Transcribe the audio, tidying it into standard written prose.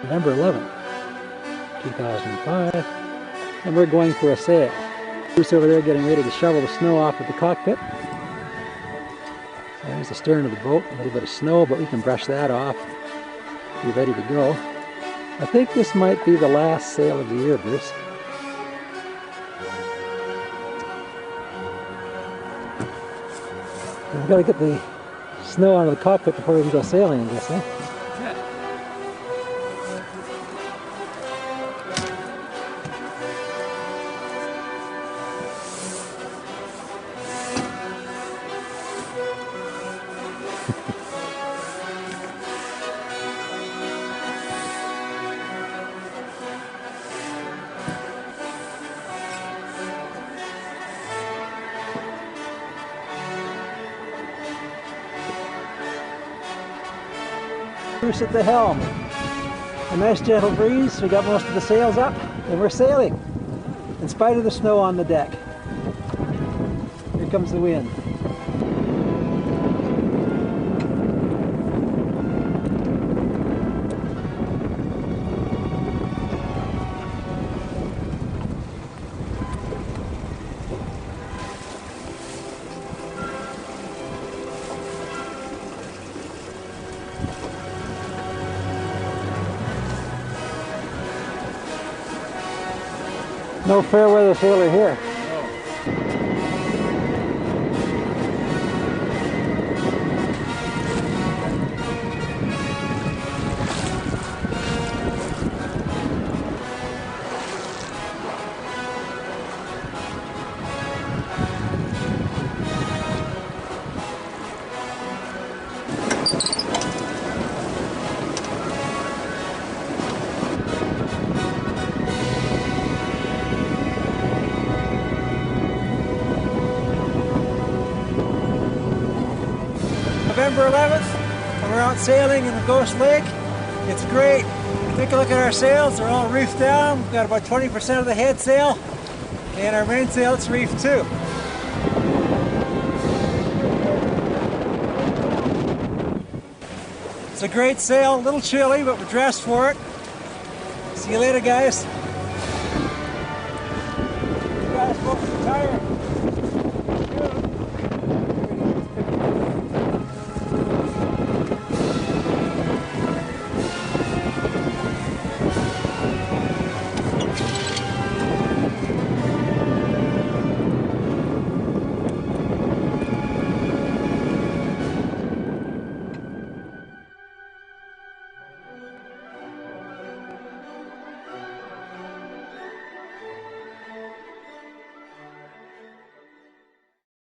November 11th, 2005, and we're going for a sail. Bruce over there getting ready to shovel the snow off of the cockpit. So there's the stern of the boat, a little bit of snow, but we can brush that off. Be ready to go. I think this might be the last sail of the year, Bruce. We've got to get the snow out of the cockpit before we can go sailing, I guess, eh? Bruce at the helm. A nice gentle breeze, we got most of the sails up, and we're sailing, in spite of the snow on the deck. Here comes the wind. No fair weather sailor here. November 11th, and we're out sailing in the Ghost Lake. It's great. Take a look at our sails. They're all reefed down. We've got about 20% of the head sail, and our mainsail is reefed too. It's a great sail, a little chilly, but we're dressed for it. See you later, guys.